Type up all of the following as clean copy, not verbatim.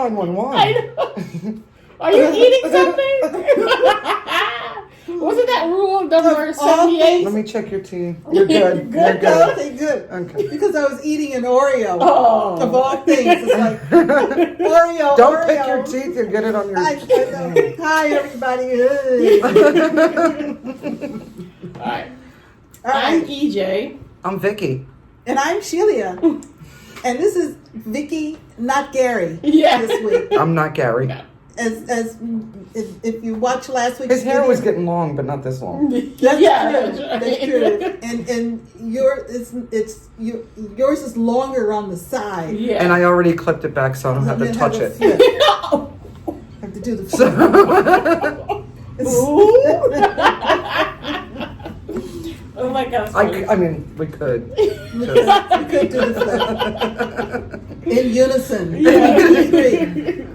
911. I know. Are you eating something? Wasn't that rule number 78? Let me check your tea. You're good. Good. You're good. Okay, good. Okay. Because I was eating an Oreo. Oh. Of all things. It's like, Oreo, Don't Oreo. pick your teeth and get it on your... Hi, everybody. All right. All I'm right. EJ. I'm Vikki. And I'm Shelia. And this is Vikki, not Gary, Yeah. this week. I'm not Gary. No. As if you watch last week's His hair video, was getting long, but not this long. That's Yeah, true. that's right. That's true. And yours is longer on the side. Yeah. And I already clipped it back, so I don't have to Then touch have a it. flip. Have to do the flip. Oh my gosh. I mean, we could. We could do the flip. In unison. Yeah.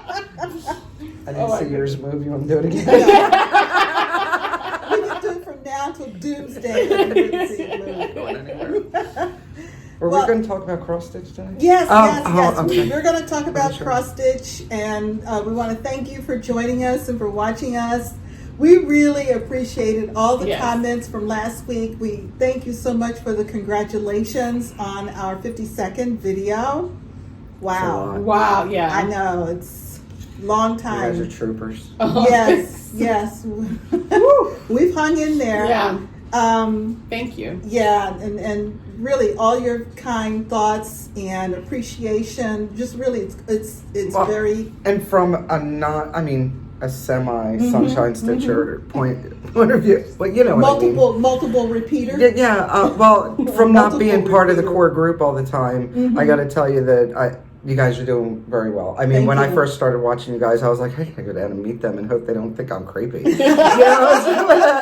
I didn't see yours move. You want to do it again? We can do it from now till doomsday. You wouldn't see it move. Were Well, we going to talk about cross stitch today? Yes, yes. Okay. We're going to talk about Sure. cross stitch, and we want to thank you for joining us and for watching us. We really appreciated all the Yes. comments from last week. We thank you so much for the congratulations on our 52nd video. Wow. Wow, yeah. I know, it's a long You time. guys are troopers. Yes, yes. We've hung in there. Yeah. Um, Thank you. yeah, and really all your kind thoughts and appreciation. Just really, it's Well, very. And from a semi-sunshine stitcher point of view. Well, you know what I mean. Multiple repeater. Yeah, well, from not Multiple being part of the repeater. core group all the time, I got to tell you that you guys are doing very well. I mean, Thank when I you. first started watching you guys, I was like, hey, I go down and meet them and hope they don't think I'm creepy. You know,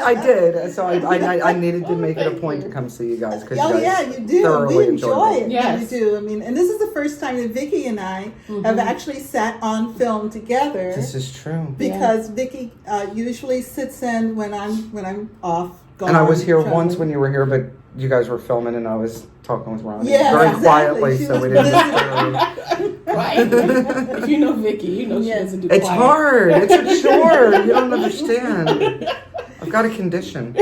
I did. So I needed to make it a point to come see you guys because Oh you yeah, guys you do. thoroughly We enjoy it. Yes. You do. I mean, and this is the first time that Vikki and I have actually sat on film together. This is true. Because Vikki usually sits in when I'm off. Gone, And I was here traveling. once when you were here, but you guys were filming and I was talking with Ronnie Yeah, very exactly. quietly, She so we was didn't. Right. If you know Vikki, you know she Yes. doesn't do It's quiet. hard. It's a chore. You don't understand. I've got a condition.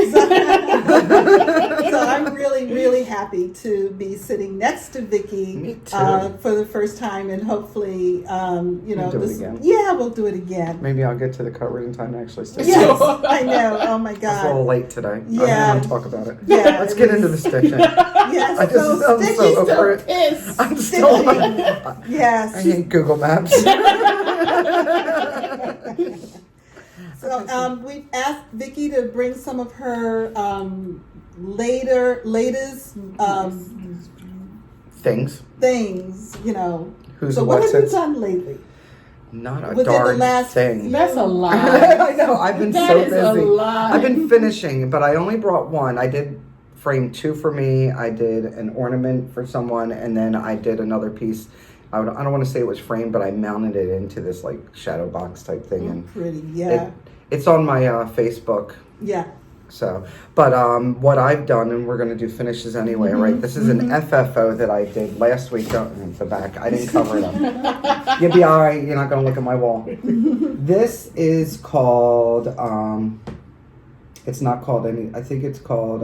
So I'm really happy to be sitting next to Vikki Me too. for the first time, and hopefully, We'll do it again. Yeah, we'll do it again. Maybe I'll get to the covers in time to actually stitch. Yes, I know. Oh my I was a little God. late today. I Yeah. don't want to talk about it. Yeah, Let's it get was- into the stitching. Yes, I just I'm so stitching, over it. Pissed. I'm still. Yes. I hate Google Maps. So we've asked Vikki to bring some of her latest Things. things, you know. Who's So the what what have you since? done lately? Not a Within the darn last- thing. That's a lie. I know. I've been That so is busy. a lie. I've been finishing, but I only brought one. I did frame 2 for me. I did an ornament for someone, and then I did another piece. I don't want to say it was framed, but I mounted it into this like shadow box type thing, and Pretty, yeah. it's on my Facebook. Yeah. So, but what I've done, and we're going to do finishes anyway, right? This is an FFO that I did last week. The back, I didn't cover it up. You'll be all right. You're not going to look at my wall. This is called. It's not called any. I think it's called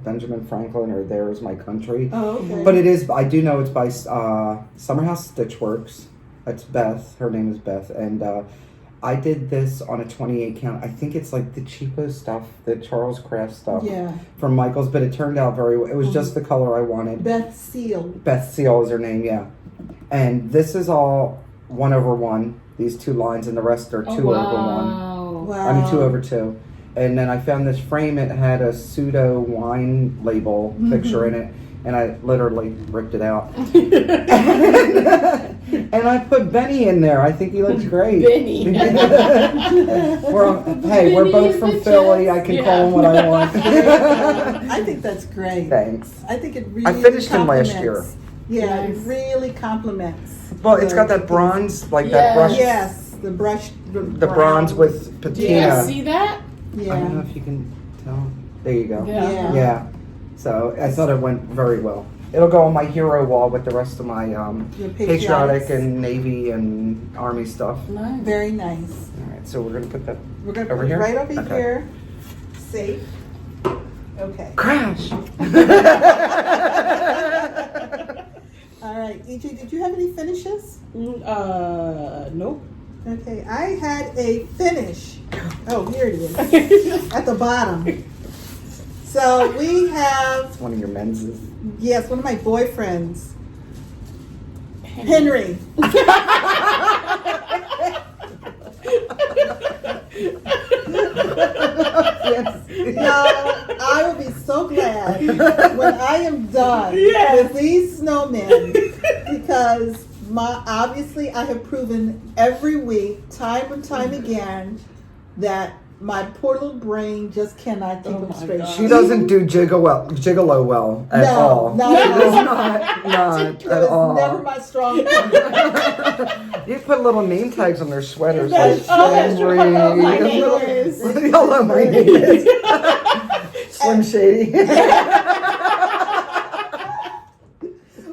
Benjamin Franklin or There Is My Country. Oh, okay. But it is. I do know it's by Summerhouse Stitchworks. That's Beth. Her name is Beth, and I did this on a 28 count. I think it's like the cheapo stuff, the Charles Craft stuff Yeah. from Michaels, but it turned out very well. It was just the color I wanted. Beth Seal. Beth Seal is her name, yeah. And this is all 1/1. These 2 lines, and the rest are 2/1. Wow. Wow. I mean 2/2. And then I found this frame. It had a pseudo wine label picture in it, and I literally ripped it out. And I put Benny in there. I think he looks great. Benny. We're Benny both is from the Philly. chef. I can Yeah. call him what I want. I think that's great. Thanks. I think it really I finished him last compliments. year. Yeah, Yes. it really compliments. Well, it's got the- that bronze, like Yes. that brush. Yes, the brush. The bronze with Do you patina. see that? I don't know Yeah. if you can tell. There you go. Yeah. Yeah. Yeah. So I thought it went very well. It'll go on my hero wall with the rest of my Your patriotic patriotics. and Navy and Army stuff. Nice. Very nice. All right, so we're gonna put that We're gonna over put it here? right over Okay. here. Safe. Okay. Crash! All right, EJ, did you have any finishes? Nope. Okay, I had a finish. Oh, here it is. At the bottom. So we have, One of your Mendez's. yes, one of my boyfriends, Henry. Now, I will be so glad when I am done with these snowmen, because obviously I have proven every week, time and time again, that my poor little brain just cannot keep Oh them my straight. God. She doesn't do gigolo well at No, all. not She at does all. not It at was all. never my strong point. You put little name tags on their sweaters. That's- like oh, that's true. Henry. Hello, my name is- Hello, my name is Slim Shady.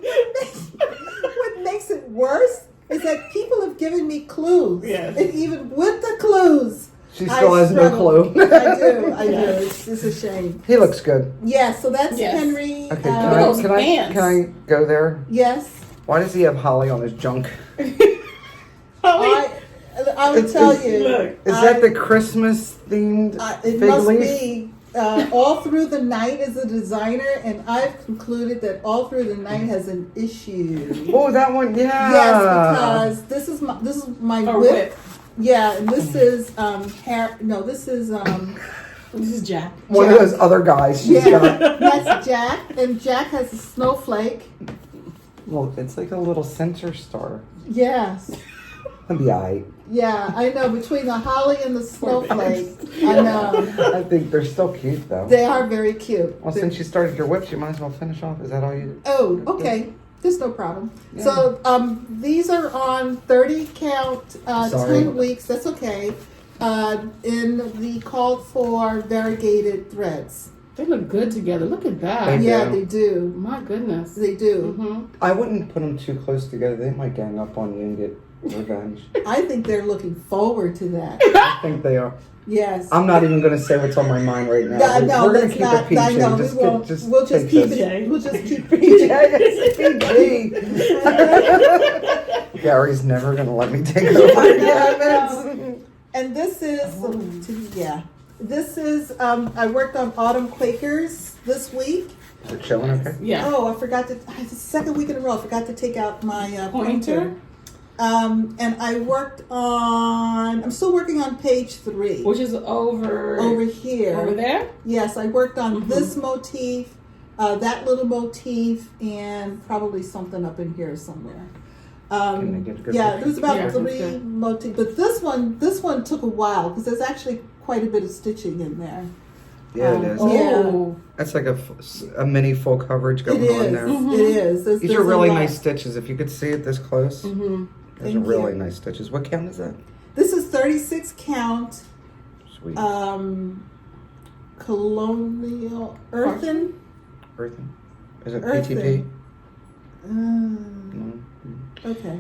What makes it worse is that people have given me clues. Yes. And even with the clues, She still has no struggle. clue. I do. It's a shame. He looks good. Yeah, so that's Yes. Henry. Okay, Look can at I, those can I pants. can I go there? Yes. Why does he have holly on his junk? I will tell you. Look. Is that the Christmas themed It fig must leaf? be All Through the Night is a designer, and I've concluded that All Through the Night has an issue. Oh, that one, yeah. Yes, because this is my A whip. whip. Yeah, and this is this is This is Jack. One of those other guys she's yeah, got. that's Jack, and Jack has a snowflake. Well, it's like a little center star. Yes. That'd be alright. Yeah, I know. Between the holly and the snowflake, I know. I think they're still cute though. They are very cute. Well, since you started your whips, you might as well finish off. Is that all you? Oh, okay. There's no problem. Yeah. So these are on 30 count, Sorry. 10 weeks. That's okay. In the called for variegated threads. They look good together. Look at that. They Yeah, do. they do. My goodness. They do. Mm-hmm. I wouldn't put them too close together. They might gang up on you and get revenge. I think they're looking forward to that. I think they are. Yes. I'm not even going to say what's on my mind right now. No, no, We're going that's to keep not. it PG. I know. Just We won't. We'll just take keep this. it. We'll just keep PG. it. Gary's never going to let me take over again. And this is, this is, I worked on autumn Quakers this week. Is it chilling okay? Yeah. Oh, I forgot to, it's the second week in a row, I forgot to take out my Pointer. pointer. And I worked on, I'm still working on page 3. Which is over Here. over there? Yes, I worked on this motif, that little motif, and probably something up in here somewhere. Can I get a good Yeah, picture? there was about Yeah, 3 that's good. motifs, but this one took a while because there's actually quite a bit of stitching in there. Yeah, it is. Yeah. Oh. That's like a mini full coverage It going is. on there. Mhm. It is. These There's are a really lot. nice stitches. If you could see it this close, Mm-hmm. those Thank are really you. nice stitches. What count is that? This is 36 count Sweet. colonial earthen. Earthen? Is it Earthen. PTP? Um, No. okay.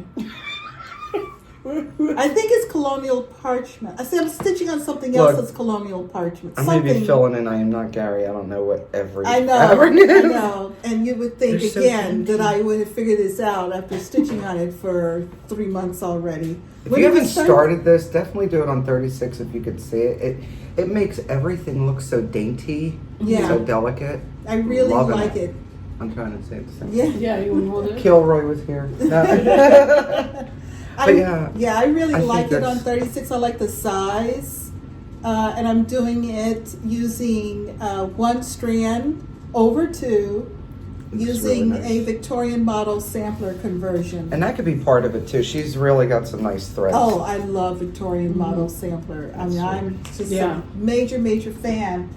I think it's colonial parchment. I see I'm stitching on something else Look, that's colonial parchment. I may be filling in. I am not Gary. I don't know what every I know, fabric I is. know. And you would think They're so again that dainty. I would have figured this out after stitching on it for 3 months already. If When you did we haven't start? started this, definitely do it on 36 if you could see it. It makes everything look so dainty, Yeah. so delicate. I really Loving like it. I'm trying to say it the same. Yeah. Yeah, you want to hold it? Kilroy was here. No. But I really I think like it on that's- 36. I like the size. And I'm doing it using 1 strand over 2, It's using really nice. a Victorian model sampler conversion. And that could be part of it too. She's really got some nice threads. Oh, I love Victorian model sampler. I mean, That's I'm just Yeah. a major fan.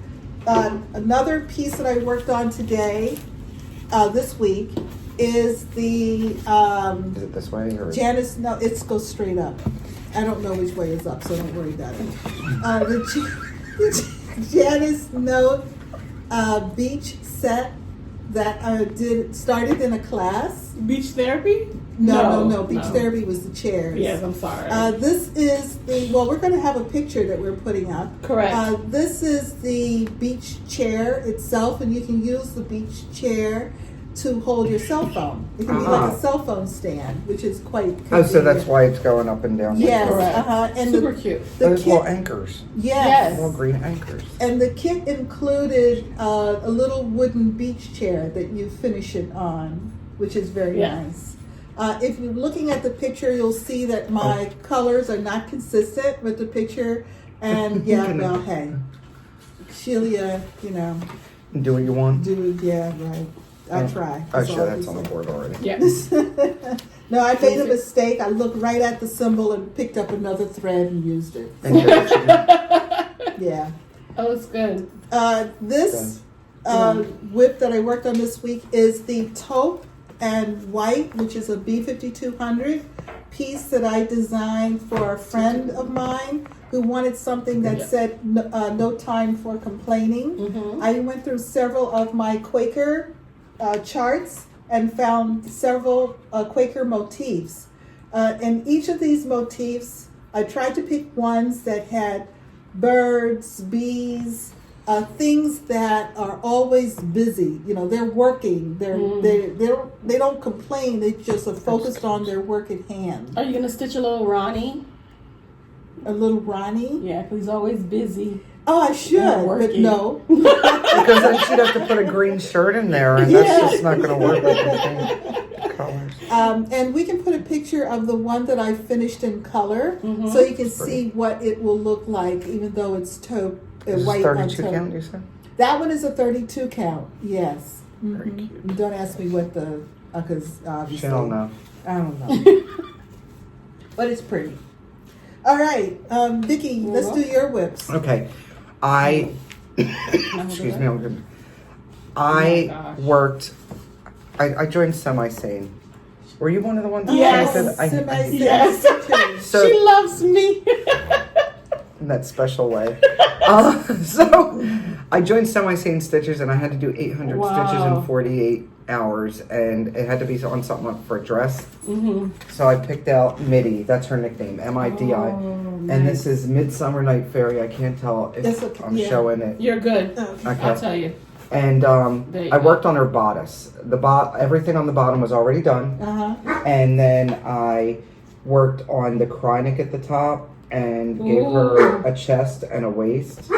Another piece that I worked on today, this week, is the Is it this way or? Janice. No, it goes straight up. I don't know which way is up, so don't worry about it. The Janice Note beach set that I started in a class. Beach therapy? No. Beach therapy was the chairs. Yes, I'm sorry. This is we're going to have a picture that we're putting up. Correct. This is the beach chair itself, and you can use the beach chair to hold your cell phone. It can be like a cell phone stand, which is quite convenient. Oh, so that's why it's going up and down. Yes, correct. and Super cute. Those little anchors. Yes. Little green anchors. And the kit included a little wooden beach chair that you finish it on, which is very nice. If you're looking at the picture, you'll see that my colors are not consistent with the picture. And well, hey, Shelia, Do what you want. Right. I try. Oh, sure, that's on the board already. Yes. No, I made a mistake. I looked right at the symbol and picked up another thread and used it. Yeah. Oh, it's good. This whip that I worked on this week is the taupe and white, which is a B5200 piece that I designed for a friend of mine who wanted something that said no time for complaining. Mm-hmm. I went through several of my Quaker charts and found several Quaker motifs. And each of these motifs, I tried to pick ones that had birds, bees, things that are always busy. They're working. They don't complain. They just are focused on their work at hand. Are you gonna stitch a little Ronnie? A little Ronnie? Yeah, because he's always busy. Oh, I should, but no. Because then she'd have to put a green shirt in there, and that's just not going to work with the pink colors. And we can put a picture of the one that I finished in color, so you can see what it will look like, even though it's taupe. Is White 32 count, you said? That one is a 32 count, yes. Very cute. Don't ask me what the, because obviously. She don't know. I don't know. But it's pretty. All right, Vikki, let's do your whips. Okay. Excuse me, I'm good. I joined Semi-Sane. Were you one of the ones that Yes. said Yes. So, She loves me. in that special way. So I joined Semi-Sane Stitches, and I had to do 800 stitches in 48 hours, and it had to be on something up for a dress. Mm-hmm. So I picked out Midi. That's her nickname, MIDI. And this is Midsummer Night Fairy. I can't tell if I'm showing it. You're good. Okay. I'll tell you. And I worked on her bodice. Everything on the bottom was already done. And then I worked on the cryneck at the top and gave her a chest and a waist.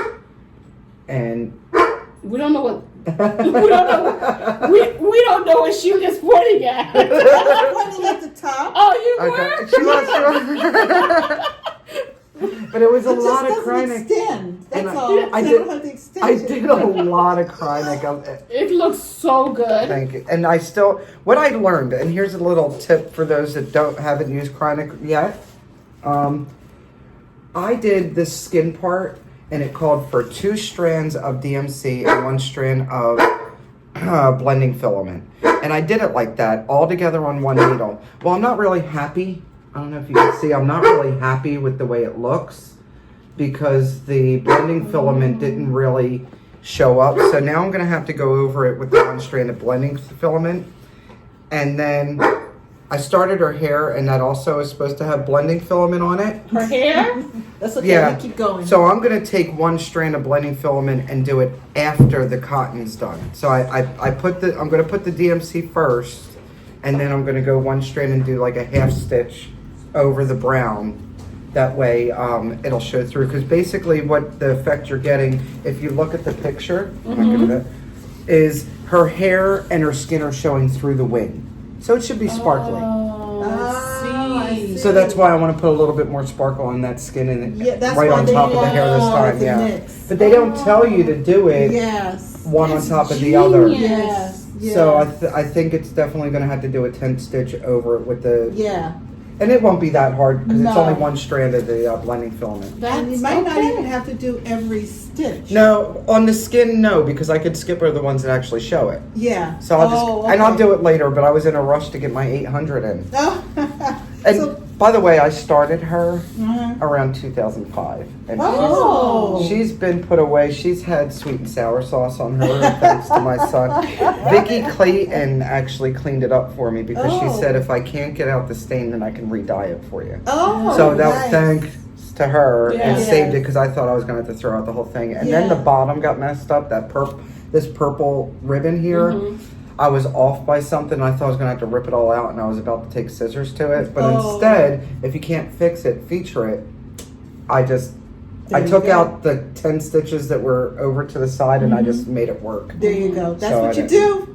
And we don't know what we don't know what Shelia's pointing at. Pointing at the top. Oh, you were? She was. But it was a lot of cryneck. Extend. That's all. I did a lot of cryneck. It looks so good. Thank you. And what I learned, and here's a little tip for those that haven't used cryneck yet. I did this skin part, and it called for 2 strands of DMC and 1 strand of blending filament. And I did it like that, all together on 1 needle. Well, I'm not really happy. I don't know if you can see, I'm not really happy with the way it looks because the blending filament didn't really show up. So now I'm gonna have to go over it with the 1 strand of blending filament. And then I started her hair, and that also is supposed to have blending filament on it. Her hair? That's okay, yeah. we keep going. So I'm gonna take 1 strand of blending filament and do it after the cotton's done. So I'm gonna put the DMC first, and then I'm gonna go 1 strand and do like a half stitch over the brown. That way it'll show through, because basically what the effect you're getting, if you look at the picture, is her hair and her skin are showing through the wing. So it should be sparkly. I see. So that's why I want to put a little bit more sparkle on that skin and that's right why on they top of the hair this time. the Yeah, mix. but they don't tell you to do it one on top of the other. Yes. So I think it's definitely going to have to do a 10 stitch over it with the. Yeah. And it won't be that hard because it's No. only 1 strand of the blending filament. And you might not even have to do every stitch. No, on the skin, no, because I could skip over the ones that actually show it. Yeah. So I'll do it later. But I was in a rush to get my 800 in. Oh. And So By the way, I started her Uh-huh. around 2005. And Oh. she's been put away. She's had sweet and sour sauce on her, thanks to my son. Vikki Clayton actually cleaned it up for me because she Oh. said if I can't get out the stain, then I can re-dye it for you. Oh, So that was nice. thanks to her and Yeah. saved it because I thought I was going to have to throw out the whole thing. And then the Yeah. bottom got messed up, this purple ribbon here. I was off by something. I thought I was going to have to rip it all out, and I was about to take scissors to it. But Oh. instead, if you can't fix it, feature it. I There you took go. out the 10 stitches that were over to the side, and I just made it work. There you go. That's So what I you didn't- do.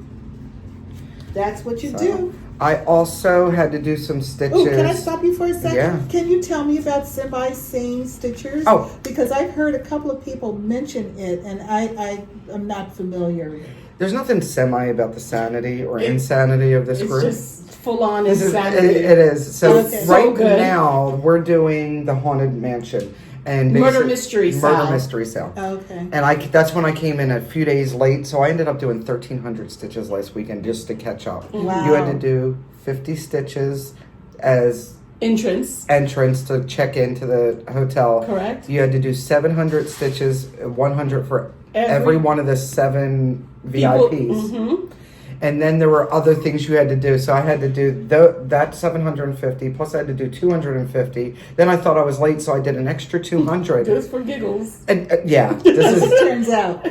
That's what you So, do. I also had to do some stitches. Oh, can I stop you for a second? Yeah. Can you tell me about semi-seam stitchers? Oh. Because I've heard a couple of people mention it, and I am not familiar. There's nothing semi about the sanity or insanity of this It's group. just full on This is- insanity. it is. So Okay. So right good. now we're doing the haunted mansion and Murder mystery murder SAL. mystery sale. Okay. And that's when I came in a few days late, so I ended up doing 1,300 stitches last weekend just to catch up. Wow. You had to do 50 stitches as Entrance. entrance to check into the hotel. Correct. You had to do 700 stitches, 100 for every one of the 7 VIPs. And then there were other things you had to do. So I had to do that 750, plus I had to do 250. Then I thought I was late, so I did an extra 200. Just for giggles. And yeah, this is. It turns out.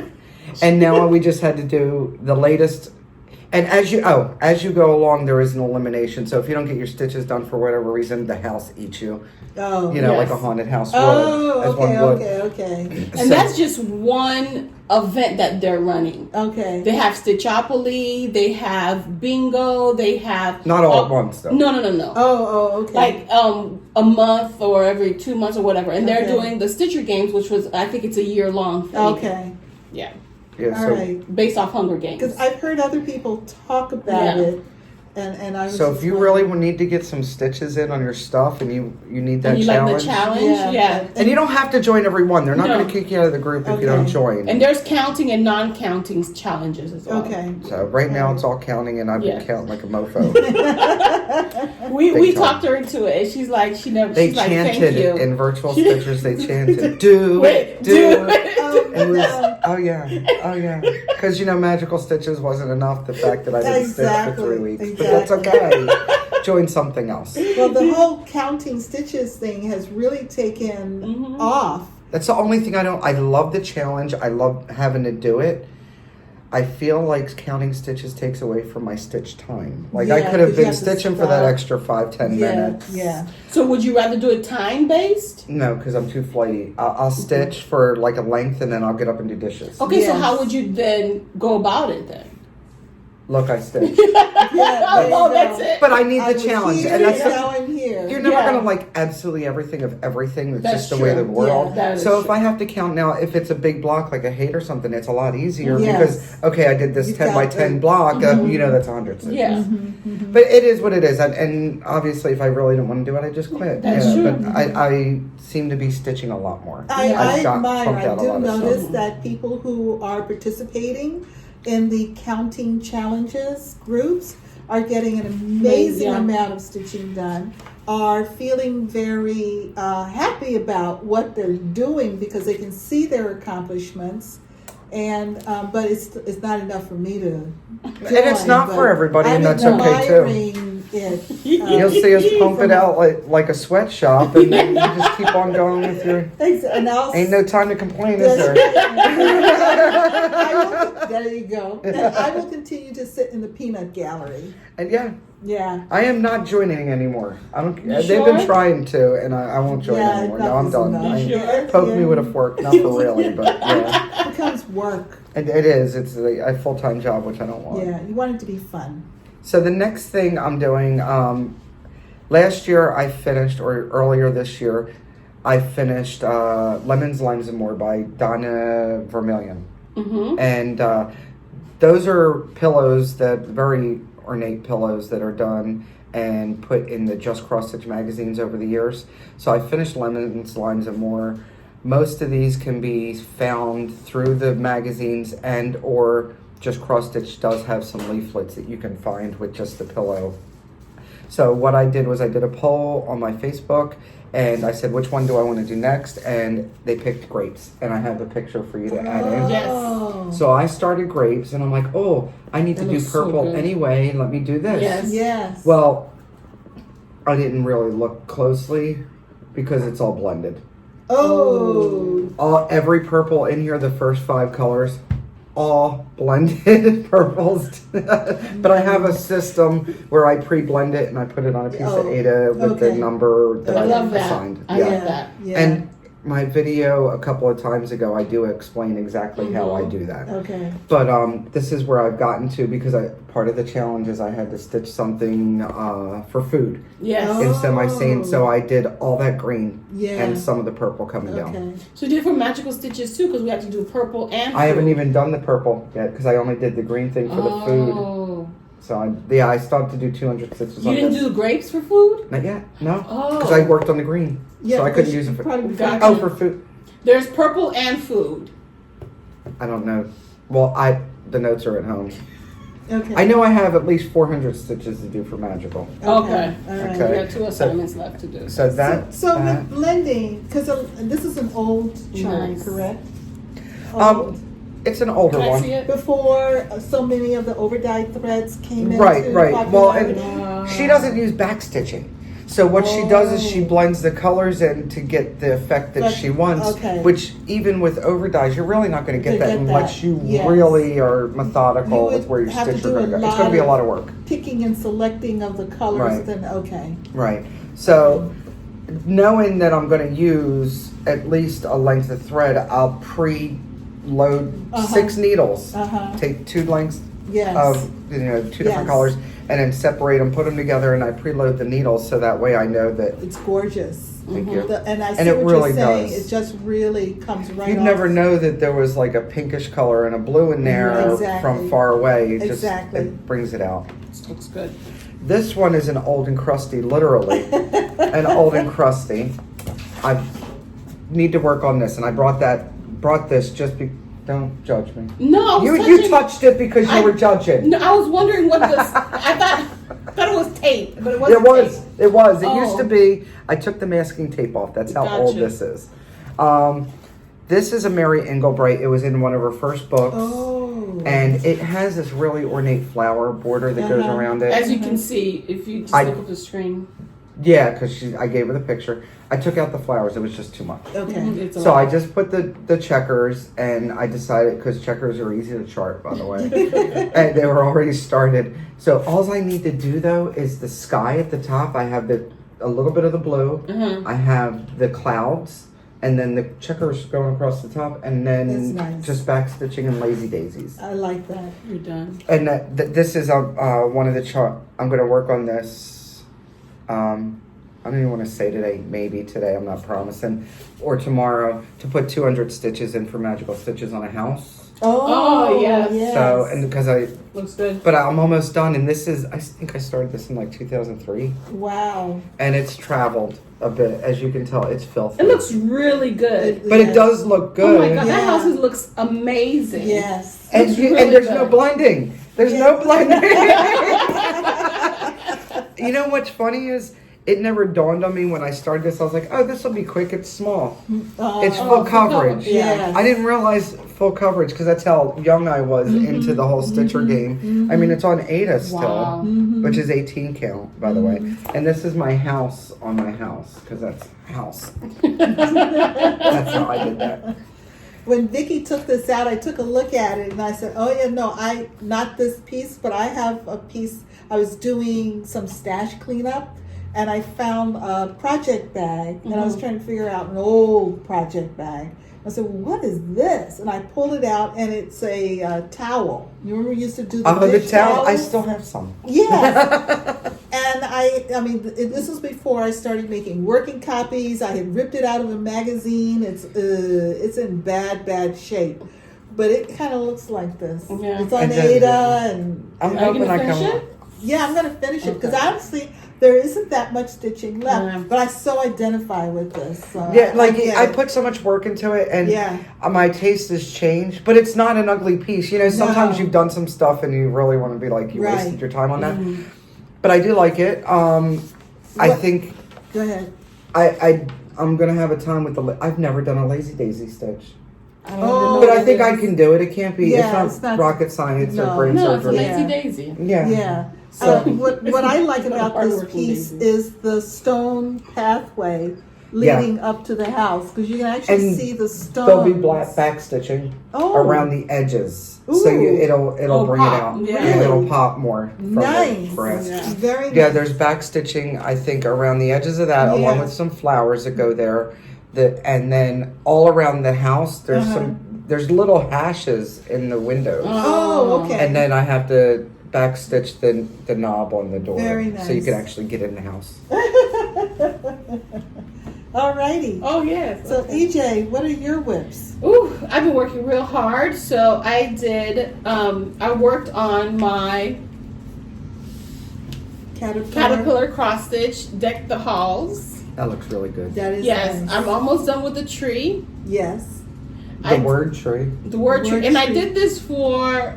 And now we just had to do the latest. And as you go along, there is an elimination. So if you don't get your stitches done for whatever reason, the house eats you. Oh. You know, Yes. like a haunted house would. Oh, as one okay, would. okay. And So- that's just one event that they're running. Okay. They have Stitchopoly, they have bingo, they have Not all at once, though. No. Oh, okay. Like a month or every 2 months or whatever. And they're Okay. doing the Stitcher Games, which was I think it's a year-long thing. Okay. Yeah. Yeah, All so, right. Based off Hunger Games. Because I've heard other people talk about Yeah. it, and I was so just if you wondering- really need to get some stitches in on your stuff and you need that and you challenge. like the challenge? Yeah. And you don't have to join every one. They're not No. going to kick you out of the group if you don't Okay. join. And there's counting and non-counting challenges as well. Okay. So right now it's all counting, and I've been Yeah. counting like a mofo. We Big time. talked her into it, and she's like, she's like, Chanted thank you. in virtual stitchers. They chanted, "Do Wait, it, do it." Oh, It was, no. oh yeah, because magical stitches wasn't enough. The fact that I didn't stitch for 3 Exactly, weeks, but that's okay. Join something else. Well, the whole counting stitches thing has really taken Mm-hmm. off. That's the only thing I don't. I love the challenge. I love having to do it. I feel like counting stitches takes away from my stitch time. Like I Yeah, could have 'cause you been have to stitching for that stop. extra 5-10 Yeah, minutes. yeah. So would you rather do it time-based? No, because I'm too flighty. I'll stitch for like a length and then I'll get up and do dishes. Okay, so Yes. how would you then go about it then? Look, I stitch. Yeah, there you Oh, go. that's it. But I need I the was challenge, here, and that's the, now I'm here. you're never Yeah. gonna like absolutely everything of everything. That's, That's just the way of the true. world. Yeah, that is So if true. I have to count now, if it's a big block like a hate or something, it's a lot easier Yes. because okay, I did this You 10 by count 10 them. block. You know that's 100 stitches. Yeah. But it is what it is, and obviously, if I really don't want to do it, I just quit. That's true. But I seem to be stitching a lot more. I I've got admire, pumped I out a do lot of notice stuff. that people who are participating in the counting challenges groups are getting an amazing Yeah. amount of stitching done, are feeling very happy about what they're doing because they can see their accomplishments. And but it's not enough for me to And it's join, not but for everybody, and I'm that's okay too. admiring it. You'll see us pump it out like a sweatshop, and then you just keep on going with your. And I'll Ain't no time to complain, is Yes. there? There you go. And I will continue to sit in the peanut gallery. And yeah, Yeah. I am not joining anymore. I don't. You They've sure? been trying to, and I won't join Yeah, anymore. No, I'm enough is done. enough. I, You sure? Poke me with a fork, not for really, but yeah. It becomes work. And it is. It's a full-time job, which I don't want. Yeah. You want it to be fun. So the next thing I'm doing, last year I finished, or earlier this year, I finished Lemons, Limes, and More by Donna Vermillion. Mm-hmm. And those are pillows very ornate pillows that are done and put in the Just Cross Stitch magazines over the years. So I finished Lemons, Limes, and More. Most of these can be found through the magazines, and or Just Cross Stitch does have some leaflets that you can find with just the pillow. So what I did was I did a poll on my Facebook, and I said, which one do I want to do next? And they picked grapes, and I have a picture for you to add in. Yes. So I started grapes, and I'm like, oh, I need to do looks so purple good. anyway. Let me do this. Yes. Yes. Well, I didn't really look closely because it's all blended. Oh. Every purple in here, the first 5 colors, all blended purples. But I have a system where I pre-blend it and I put it on a piece of Ada with the number that I I love that. assigned. I love that. Yeah. And my video a couple of times ago, I do explain exactly how I do that. Okay. But this is where I've gotten to because part of the challenge is I had to stitch something for food Yes. in semi-sane. So I did all that green Yeah. and some of the purple coming down. Okay. So you did it for magical stitches too, because we had to do purple and I haven't food. even done the purple yet because I only did the green thing for the food. Oh. So I still have to do 200 stitches You on didn't this. do grapes for food? Not yet, no. Oh. Because I worked on the green. Yeah, so I but couldn't you use it for... probably Gotcha. Oh, for food. There's purple and food. I don't know. Well, the notes are at home. Okay. I know I have at least 400 stitches to do for magical. Okay. All right. Okay. We got 2 assignments left to do. So that... So that- with blending, because this is an old chart, Nice. correct? it's an older Can I one. see it? Before so many of the overdyed threads came into Right. Well, popularity. and she doesn't use back stitching. So what she does is she blends the colors in to get the effect that she wants. Okay. Which even with overdyes, you're really not going to get that Get unless that, you yes. really are You methodical would with where your have to stitch are do going to a go. It's lot going to be a of- lot of work. Picking and selecting of the colors, Right. then okay. Right. So knowing that I'm going to use at least a length of thread, I'll pre-load 6 needles. Take 2 lengths Yes. of 2 different Yes. colors, and then separate them, put them together, and I preload the needles so that way I know that. It's gorgeous. Thank you. And I see And it what really you're saying. does. It just really comes right You'd off. never know that there was like a pinkish color and a blue in there Exactly. from far away. It just Exactly. it brings it out. This looks good. This one is an old and crusty, literally, an old and crusty. I need to work on this, and I brought this just be. Don't judge me. No, I was You touched it because you were judging. No, I was wondering what this. I thought it was tape, but it wasn't. It was. Tape. It was. It Oh. used to be. I took the masking tape off. That's how old Gotcha. this is. This is a Mary Englebright. It was in one of her first books. Oh. And it has this really ornate flower border that goes around it. As you can see, if you just look at the screen. Yeah, because I gave her the picture. I took out the flowers. It was just too much. Okay. It's a So lot. I just put the checkers, and I decided, because checkers are easy to chart, by the way, and they were already started. So all I need to do, though, is the sky at the top. I have a little bit of the blue. I have the clouds, and then the checkers going across the top, and then That's nice. just back stitching and lazy daisies. I like that. You're done. And this is one of the chart. I'm going to work on this. I don't even want to say today, maybe today, I'm not promising, or tomorrow, to put 200 stitches in for magical stitches on a house. Oh, yes. So, and because Looks good. but I'm almost done, and this is, I think I started this in like 2003, Wow. and it's traveled a bit, as you can tell, it's filthy. It looks really good. But it does look Oh my good. god, Yeah. that house looks amazing. Yes. And, Looks and really there's no good. blending. There's no Yes. blending. You know what's funny is, it never dawned on me when I started this. I was like, oh, this will be quick. It's small. It's full coverage. Yes. I didn't realize full coverage because that's how young I was into the whole Stitcher game. I mean, it's on Ada still, Wow. which is 18 count, by the way. And this is my house on my house because that's house. That's how I did that. When Vikki took this out, I took a look at it and I said, oh yeah, no, not this piece, but I have a piece. I was doing some stash cleanup and I found a project bag and I was trying to figure out an old project bag. I said, well, what is this? And I pulled it out and it's a towel. You remember we used to do the The dish towel, I towels? still have some. Yes. And I mean, this was before I started making working copies. I had ripped it out of a magazine. It's in bad shape, but it kind of looks like this. Yeah. It's on It does. Ada, and I'm Are you hoping gonna I finish can. it? yeah, I'm gonna finish it because Okay. honestly, there isn't that much stitching left. Yeah. But I so identify with this. So Yeah, like get I it. put so much work into it, and Yeah. my taste has changed. But it's not an ugly piece. You know, sometimes No. you've done some stuff, and you really want to be like, you Right. wasted your time on that. But I do like it. I think Go ahead. I'm gonna have a time with I've never done a lazy daisy stitch, I don't Oh, even know but I what think it I is. can do it. It can't be. Yeah, it's it's not not- rocket science no. or brain No, it's a surgery. lazy Yeah. daisy. Yeah. Yeah. So- What I like It's not about a this hardworking piece baby. is the stone pathway leading up to the house, because you can actually And see the stones. There'll be black back stitching Oh. around the edges, so Ooh. it'll Oh, bring pop. it out. Yeah. And it'll pop more. From Nice. The breast. Yeah. Very Yeah, nice. there's back stitching, I think, around the edges of that, along Yeah. with some flowers that go there. And then all around the house, there's little hashes in the windows. Oh, okay. And then I have to back stitch the knob on the door. Very So you nice. can actually get in the house. Alrighty. Oh, yes. So okay. EJ, what are your whips? Ooh, I've been working real hard. So I did, I worked on my Caterpillar cross stitch, Deck the Halls. That looks really good. That is Yes, nice. I'm almost done with the tree. Yes. The word tree. The word tree. Word And I tree. did this for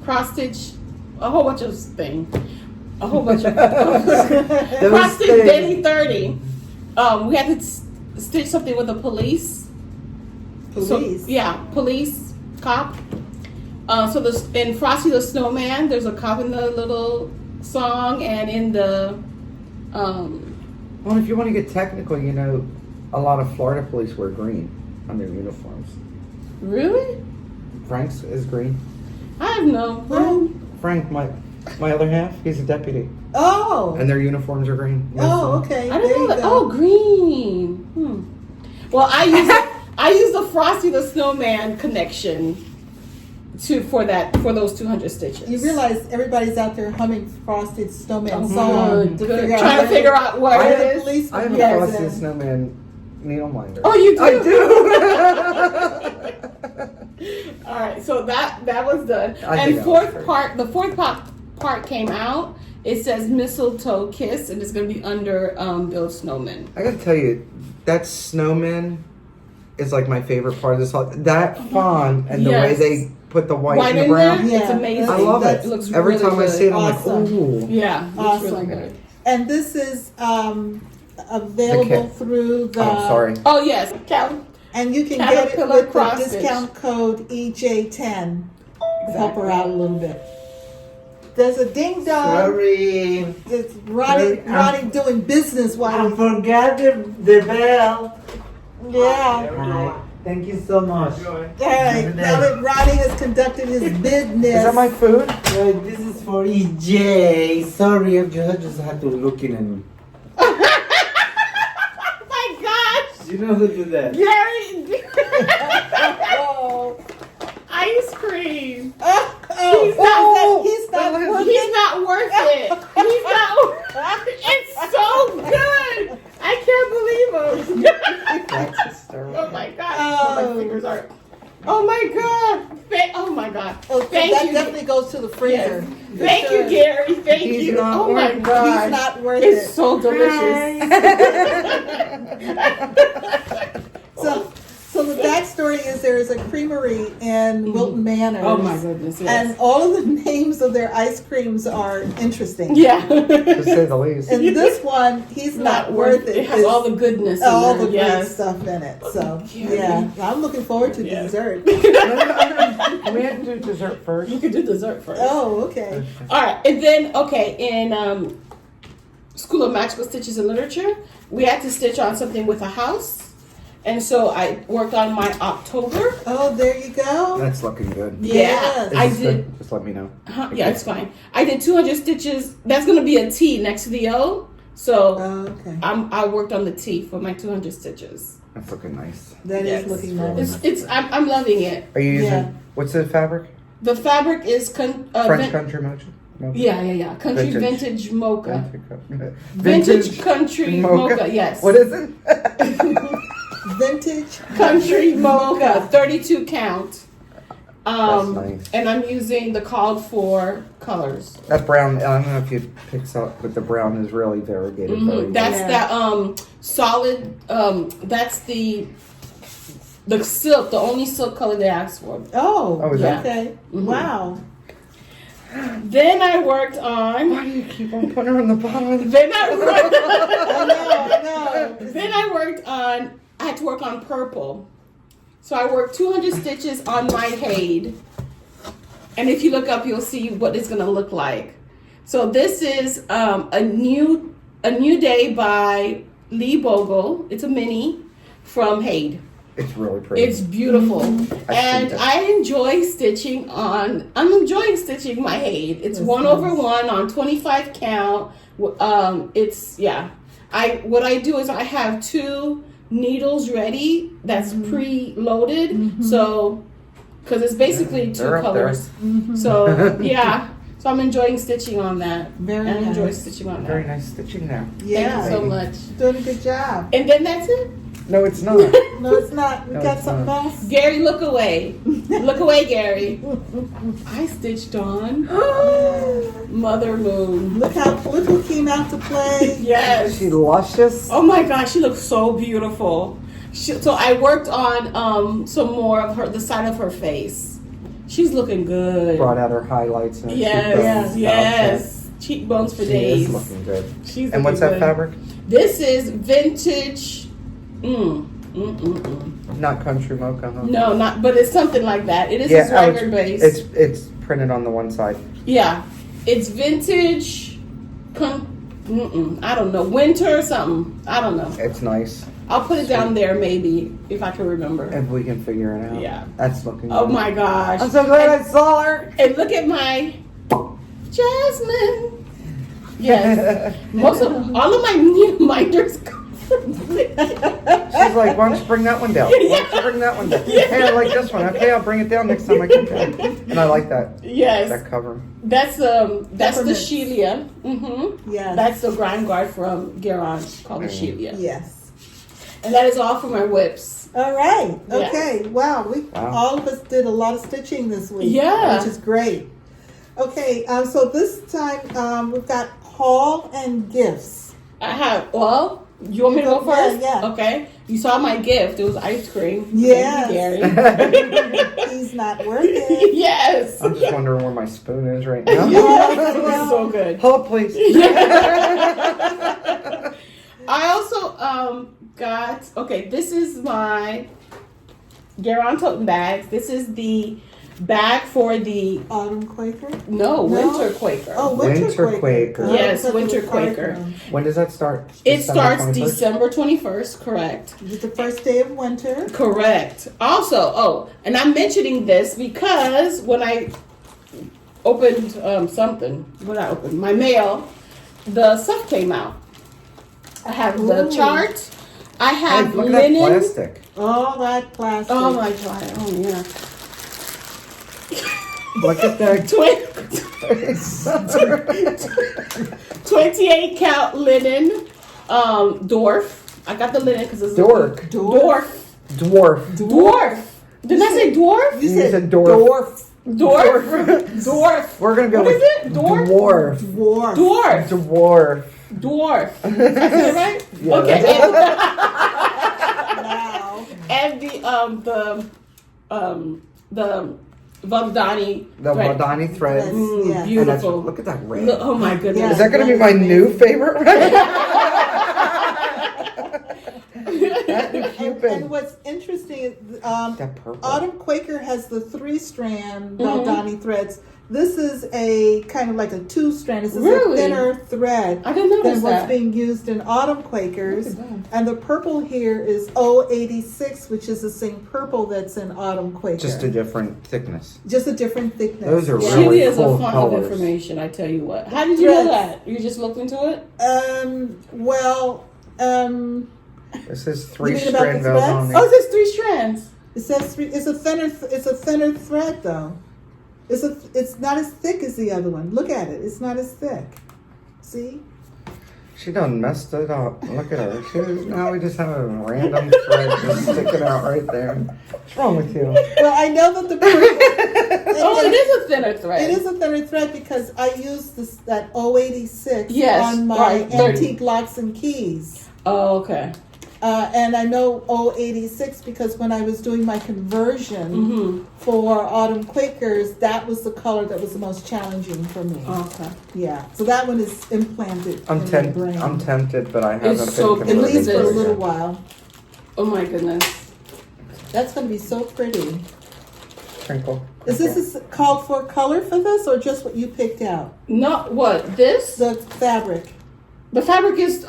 cross stitch, a whole bunch of things. A whole bunch of cross stitch things. daily 30. We had to stitch something with the police. Police. So, yeah, police, cop. So in Frosty the Snowman, there's a cop in the little song, and in the Well, if you want to get technical, you know, a lot of Florida police wear green on their uniforms. really? Frank's is green. I have no. Frank, my other half, he's a deputy, Oh. and their uniforms are green. Oh, okay. I There didn't know you that. go. Oh, green. Well, I use the Frosty the Snowman connection for those 200 stitches. You realize everybody's out there humming Frosted Snowman Oh, song good. figure out Trying to where figure out where where it the is. police I have a yes, Frosty the and- Snowman needle minder. Oh, you do? I do. All right, so that was done. I And think that was great. the fourth part came out. It says mistletoe kiss, and it's gonna be under Build Snowman. I gotta tell you, that snowman is like my favorite part of this whole. That font and the way Yes. they put the white, White and the in brown. there? It's Yeah, amazing. I love That's- it. It looks Every really time I good. see it, I'm Awesome. like, ooh. Yeah, it looks Awesome. really good. And this is available kit. through the. Oh, sorry. Oh yes, Cal. And you can get it Caterpillar with the cross stitch. discount code EJ10. Help her out a little bit. There's a ding dong. Sorry, It's Ronnie doing business I while. forgot the bell. Yeah. Hi. Thank you so much. All right. Now that Ronnie has conducted his business. Is that my food? This is for EJ. Sorry, I just had to look in and Oh my gosh, you know who did that. Gary! Oh. Ice cream. He's not working. He's not worth it. He's not. It's so good. I can't believe him. That's hysterical. Oh my god. Oh. My fingers are. Oh my god. Oh my god. Oh, Thank that you. definitely goes to the freezer. Yes. Thank you, Gary. Thank He's you. not Oh my worth it. god. He's not worth It's it. so delicious. So the backstory is there is a creamery in Wilton Manor. Oh my goodness. Yes. And all of the names of their ice creams are interesting. Yeah. To say the least. And this one, he's not worth it. It has all the goodness in all there. the Yes. great stuff in it. So Yeah. yeah, I'm looking forward to Yeah. dessert. We had to do dessert first. You could do dessert first. Oh, okay. All right, and then in School of Magical Stitches and Literature, we had to stitch on something with a house, and so I worked on my October. Oh, there you go. That's looking good. Yes. I Is this did. good? Just let me know. Yeah, it's fine. I did 200 stitches. That's gonna be a T next to the O. So Oh, okay. I worked on the T for my 200 stitches. That's looking nice. That is Yes. looking nice. I'm loving it. Are you using Yeah. what's the fabric? The fabric is French country motion. yeah. Country vintage mocha. Vintage Vintage country mocha. Yes. What is it? Vintage Country mocha, 32 count. That's nice. And I'm using the called for colors. That brown, I don't know if you picked up, but the brown is really variegated. Very That's Yeah. that solid. That's the silk, the only silk color they asked for. Oh, Oh, is that- okay. Mhm. Wow. Then I worked on. Why do you keep on putting her on the bottom? Then I worked. I know. Then I worked on. I had to work on purple, so I worked 200 stitches on my Haid. And if you look up, you'll see what it's gonna look like. So this is a new day by Lee Bogle. It's a mini from Haid. It's really pretty. It's beautiful, and I enjoy stitching on. I'm enjoying stitching my Haid. It's 1/1 on 25 count. It's what I do is I have 2 needles ready that's pre-loaded. So, because it's basically 2 They're up colors. So yeah. So I'm enjoying stitching on that. Very I nice. enjoy stitching on that. Very nice stitching there. Yeah. Thank you so much. Doing a good job. And then that's it. No, it's not. No, it's not. We No, got it's something not. else. Gary, look away. Look away, Gary. I stitched on Mother Moon. Look who came out to play. Yes. She luscious. Oh my gosh, she looks so beautiful. So I worked on some more of the side of her face. She's looking good. Brought out her highlights and her Yes, cheekbones. yes. Cheekbones for She days. is looking good. She's And what's looking that good. fabric? This is vintage. Not country mocha, huh? No, not. But it's something like that. It is a oh, swagger base. It's printed on the one side. Yeah, it's vintage. I don't know, winter or something. I don't know. It's nice. I'll put it down there maybe if I can remember. If we can figure it out. Yeah. That's looking Oh good. my gosh! I'm so glad I saw her. And look at my Jasmine. Yes, all of my new minders come from She's like, why don't you bring that one down? Why don't you bring that one down? Hey, I like this one. Okay, I'll bring it down next time I come down. And I like that. Yes, That cover. that's the Peppermint. Shelia. Yes. That's the grind guard from Garon called the Shelia. Yes. And that is all for my whips. All right. Yes. Okay. Wow. All of us did a lot of stitching this week. Yeah. Which is great. Okay. So this time we've got haul and gifts. I have, well, you want me to go Yeah, first? yeah. Okay. You saw my gift. It was ice cream. Yes. Thank you, Gary. He's not working. Yes. I'm just wondering where my spoon is right now. Yes, it was so good. Hold, please. I also got, okay, this is my garon.tottenbags. This is the bag for the, Autumn Quaker? winter Quaker. Oh, Winter Quaker. Yes, that's winter what it's Quaker. from. When does that start? It December starts 21st? December 21st, correct. It's the first day of winter. Correct. Also, and I'm mentioning this because when I opened my mail, the stuff came out. I have the Ooh. chart. I Hey, have look at that linen. plastic. All that plastic. Oh my god. Oh yeah. Look at that. 28 count linen. Dwarf. I got the linen because it's Dork. Dwarf. Dwarf. Didn't I say dwarf? You You said said dwarf. Dwarf. Dwarf. We're gonna go What with is it? Dwarf? Dwarf. Dwarf. Dwarf. Dwarf. Dwarf. I said it right? Yeah. Okay. Wow. And the Valdani. The thread. Valdani thread. Yes. And that's, Beautiful. look at that red. Look, oh my goodness. Yeah. Is that gonna be my new favorite red? That and And Cupid. what's interesting is That purple. Autumn Quaker has the 3-strand Valdani threads. This is a kind of like a 2-strand. This is Really? a thinner thread I didn't than notice what's that. being used in Autumn Quakers. Look at that. And the purple here is 086, which is the same purple that's in Autumn Quaker. Just a different thickness. Just a different thickness. Those are Yeah. really Shelia is cool a font colors. of information, I tell you what. How did you know Threads. that? You just looked into it? This is You mean about 3-strand the threads? Valdani. Oh, there's 3 strands. It says it's a thinner thread though. It's not as thick as the other one. Look at it. It's not as thick. See? She done messed it up. Look at her. Now we just have a random thread just sticking out right there. What's wrong with you? Well, I know that the purple. Oh, it is a thinner thread. It is a thinner thread because I used that 086 Yes, on my right, 30. antique locks and keys. Oh, okay. And I know 086 because when I was doing my conversion for Autumn Quakers, that was the color that was the most challenging for me. Okay. Yeah, so that one is implanted in my brain. I'm tempted, but I haven't It's been so At converted least for a to it little yet. while. Oh my goodness. That's going to be so pretty. Crinkle. Is this called for color for this or just what you picked out? No, what, this? The fabric. The fabric is,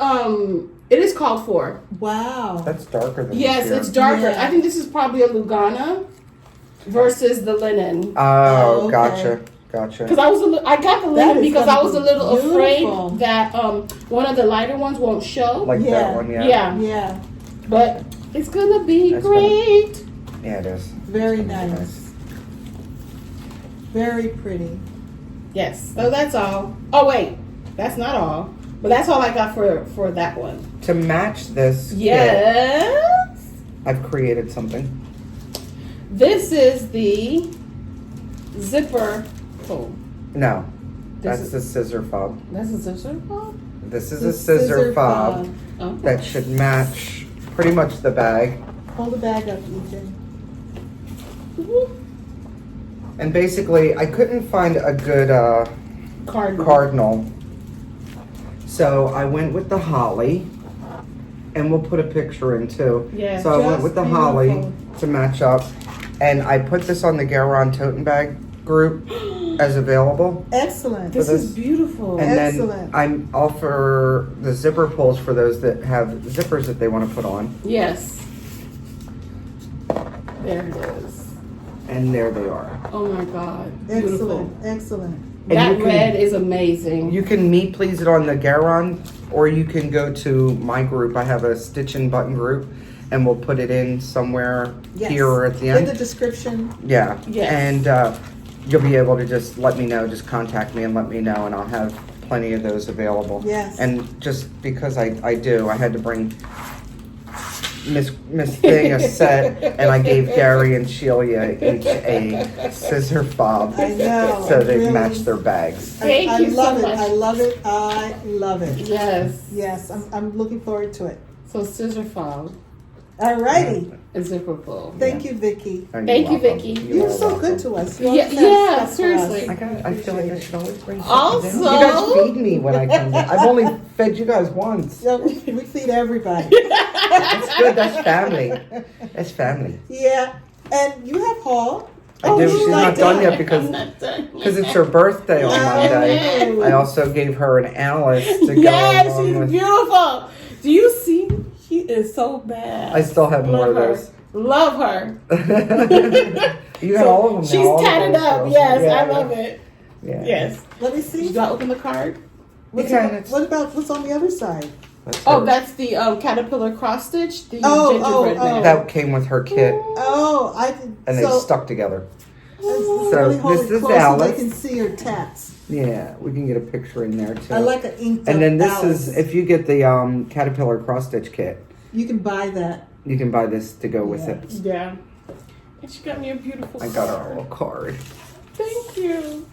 it is called for. Wow. That's darker than Yes, this it's here. darker. Yeah. I think this is probably a Lugana versus the linen. Oh, okay. gotcha. Because I got the That linen is because gonna I was a be little beautiful. afraid that one of the lighter ones won't show. Like Yeah. that one, yeah. Yeah, Yeah, but it's gonna be That's great. Yeah, it is. very It's gonna be nice. Very pretty. Yes, so that's all. Oh wait, that's not all. But that's all I got for that one. To match this kit, Yes. I've created something. This is the zipper. Oh, No, This that's the scissor fob. that's a zipper fob? This is The a scissor fob Oh. that should match pretty much the bag. Hold the bag up, EJ. And basically, I couldn't find a good cardinal. So I went with the holly. And we'll put a picture in too. Yeah, So I went just with the holly beautiful. to match up. And I put this on the garon.tottenbags group as available. Excellent. This this- is beautiful. And Excellent. then I'm offer the zipper pulls for those that have zippers that they want to put on. Yes. There it is. And there they are. Oh my God. Beautiful. Excellent. Excellent. And That you can- red is amazing. You can meet please it on the Garon, or you can go to my group. I have a stitch and button group, and we'll put it in somewhere Yes. here or at the In end. the description. Yeah. Yes. And you'll be able to just let me know, just contact me and let me know, and I'll have plenty of those available. Yes. And just because I had to bring Miss Thing a set, and I gave Gary and Shelia each a scissor fob, I know. so they really. match their bags. Thank I you so love it. much. I love it. I love it. Yes. Yes, I'm looking forward to it. So scissor fob Alrighty. and zipper pull. Thank you, Vicki. Oh, you're Thank you, welcome. Vicki. You're are so welcome. good to us. You Yeah, always have yeah, stuff for seriously. us. I feel like I should always bring something Also- down. You guys feed me when I come down. I've only fed you guys once. Yeah, we feed everybody. That's good. That's family. That's family. Yeah, and you have Hall. I do. She's not done yet I'm because not done. it's her birthday on Monday. know. I also gave her an Alice to go Yes, along she's with. beautiful. Do you see? She is so bad. I still have more of Love her. those. Love her. You have all of them. She's now, all of tatted those up. girls. Yes, Yeah, I yeah. love it. Yeah. Yes. Let me see. Do I open the card? What's Yeah, about, that's- what about what's on the other side? That's Oh, her. that's the caterpillar cross stitch. The Oh, gingerbread oh, man. oh. That came with her kit, Oh, I did. and they so, stuck together. So So hold this it is close so Alice. they can see her tats. Yeah, we can get a picture in there too. I like an inked And then up this Alice. is if you get the caterpillar cross stitch kit, You can buy that. you can buy this to go with Yeah. it. Yeah. And she got me a beautiful I got her a card. little card. Thank you.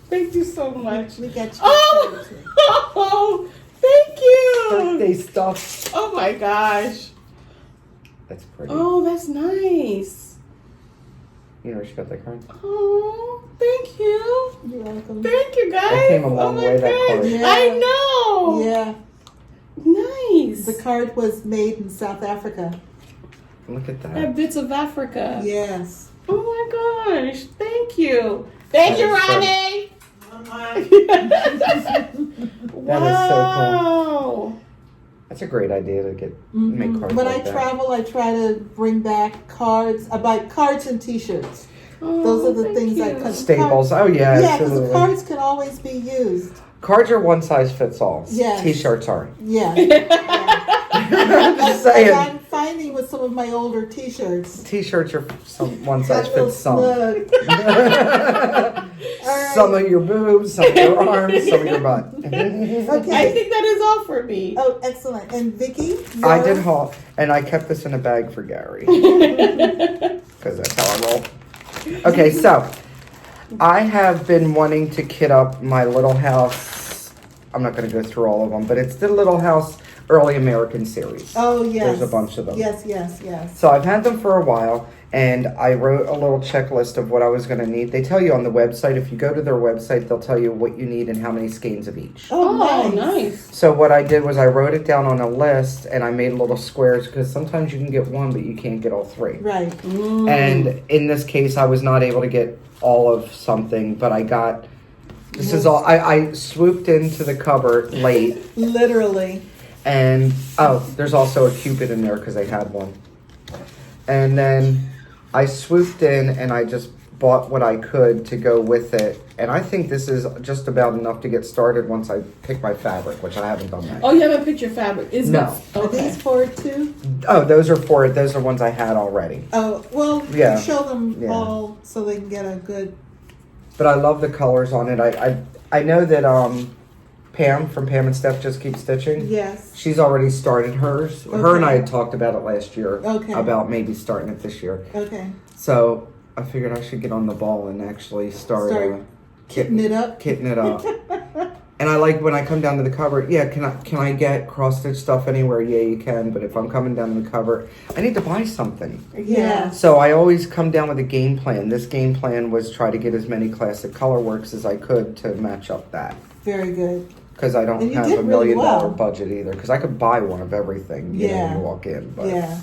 Thank you so much. We got you. Oh, thank you. Birthday stuff. Oh my gosh. That's pretty. Oh, that's nice. You know where she got that card? Oh, thank you. You're welcome. Thank you, guys. That came a long oh my way, that gosh. card. Yeah. I know. Yeah, Nice. the card was made in South Africa. Look at That that. bits of Africa. Yes. Oh my gosh. Thank you. Thank you, That is so- Ronnie. That is so Wow. That's a great idea to get make cards When like I that. travel, I try to bring back cards. I buy cards and T-shirts. Oh, Those are the thank things I you. cut. Staples. Oh yeah, Yeah, because the absolutely. cards can always be used. Cards are one size fits all. Yes. T-shirts are. Yeah. I'm just And saying. I'm finding with some of my older T-shirts. T-shirts are some one size I will fits some. snug. All right. Some of your boobs, some of your arms, some of your butt. I Okay. think that is all for me. Oh, excellent. And Vicki? I did yours? haul, and I kept this in a bag for Gary because that's how I roll. Okay, so I have been wanting to kit up my little house. I'm not going to go through all of them, but it's the little house early American series. Oh, yes. There's a bunch of them. Yes, yes, yes. So I've had them for a while, and I wrote a little checklist of what I was going to need. They tell you on the website. If you go to their website, they'll tell you what you need and how many skeins of each. Oh, nice. So what I did was I wrote it down on a list, and I made little squares, because sometimes you can get one, but you can't get all three. Right. Mm. And in this case, I was not able to get all of something, but I got... This is all... I swooped into the cupboard late. Literally. And, there's also a Cupid in there because they had one. And then I swooped in and I just bought what I could to go with it. And I think this is just about enough to get started once I pick my fabric, which I haven't done that. Oh, you haven't picked your fabric? No. Are these for it too? Oh, those are ones I had already. Oh, well, Yeah. show them Yeah. all so they can get a good... But I love the colors on it. I know that Pam from Pam and Steph Just Keep Stitching. Yes. She's already started hers. Her and I had talked about it last year. Okay. About maybe starting it this year. Okay. So I figured I should get on the ball and actually start Kitten it up. Kitten it up. And I like when I come down to the cupboard, yeah, can I get cross stitch stuff anywhere? Yeah, you can, but if I'm coming down to the cupboard, I need to buy something. Yeah. So I always come down with a game plan. This game plan was try to get as many classic color works as I could to match up that. Very good. Because I don't And you have did $1 really million well. budget either. Because I could buy one of everything, you know, when you walk in. But. Yeah.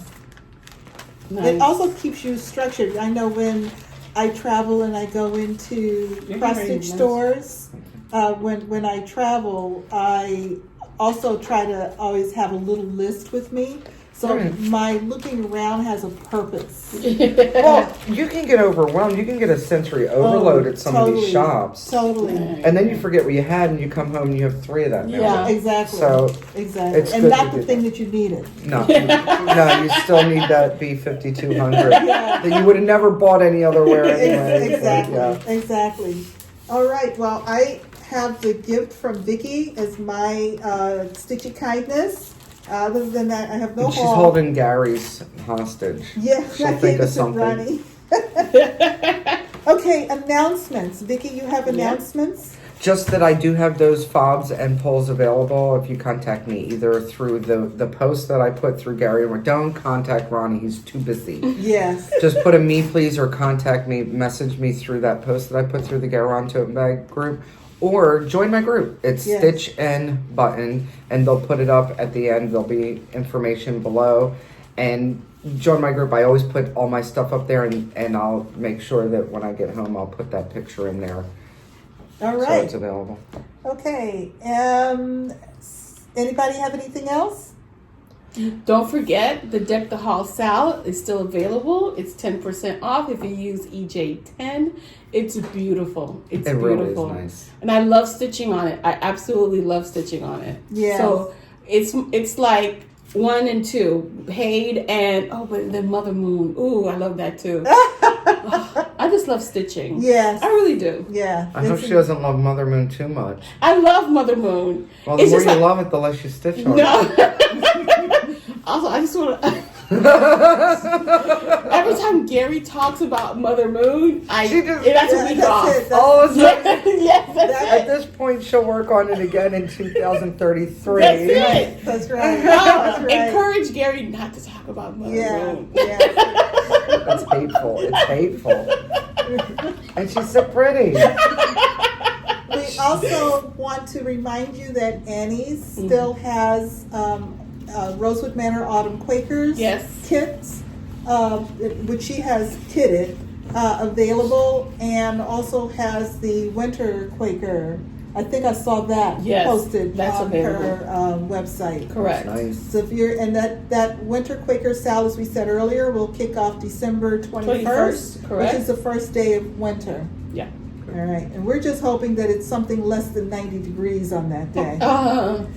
Nice. It also keeps you structured. I know when I travel and I go into cross stitch stores, when I travel, I also try to always have a little list with me. So my looking around has a purpose. Well, you can get overwhelmed. You can get a sensory overload at some of these shops. Totally. And then you forget what you had and you come home and you have 3 of them now. Yeah. Exactly. So, exactly. it's And good not to the do thing that. that you needed. No, no, you still need that B5200 Yeah. that you would have never bought any other where anyway. Exactly. Yeah. Exactly. All right. Well, I have the gift from Vikki as my stitchy kindness. Other than that, I have no And she's haul. holding Gary's hostage. Yeah, She'll I think gave of it to something. Ronnie. Okay, announcements. Vikki, you have announcements? Just that I do have those fobs and pulls available if you contact me, either through the post that I put through Gary. Don't contact Ronnie, he's too busy. Yes. Just put a me please or contact me, message me through that post that I put through the garon.tottenbags group. Or join my group. It's Yes. Stitch and Button, and they'll put it up at the end. There'll be information below. And join my group. I always put all my stuff up there, and I'll make sure that when I get home, I'll put that picture in there. All So right. it's available. Okay. Anybody have anything else? Don't forget, the Deck the Hall SAL is still available. It's 10% off if you use EJ10. It's beautiful. It's It beautiful. really is nice. And I love stitching on it. I absolutely love stitching on it. Yes. So it's like 1 and 2, Haid and but then Mother Moon. Ooh, I love that too. I just love stitching. Yes. I really do. Yeah. I hope she doesn't love Mother Moon too much. I love Mother Moon. Well, the It's more just you like- love it, the less you stitch on it. No. Also, I just want to. Every time Gary talks about Mother Moon, that's what we that's off. it. All of a sudden, Yes, that's at it. this point, she'll work on it again in 2033. That's it. That's right. No, That's right. encourage Gary not to talk about Mother Yeah. Moon. Yeah. That's hateful. It's hateful. And she's so pretty. We also want to remind you that Annie's still has Rosewood Manor Autumn Quakers Yes. kits, which she has kitted, available, and also has the Winter Quaker. I think I saw that Yes, posted that's on available. her website. Correct. Nice. So if you're, and that Winter Quaker SAL, as we said earlier, will kick off December 21st, correct. which is the first day of winter. Yeah. All right, and we're just hoping that it's something less than 90 degrees on that day.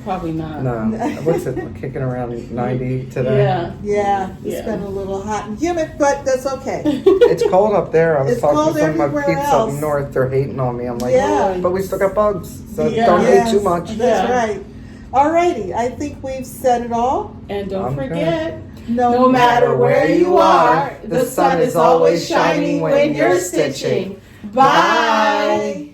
Probably not. No. What's it? Kicking around 90 today? Yeah. Yeah, it's Yeah. been a little hot and humid, but that's okay. It's cold up there. I was It's talking cold to some of my everywhere peeps else. up north. They're hating on me. I'm like, Yeah. but we still got bugs. So Yeah. don't Yes, hate too much. That's Yeah. right. All righty, I think we've said it all. And don't Okay. forget, No matter where you are, the sun is always shining when you're stitching. Bye.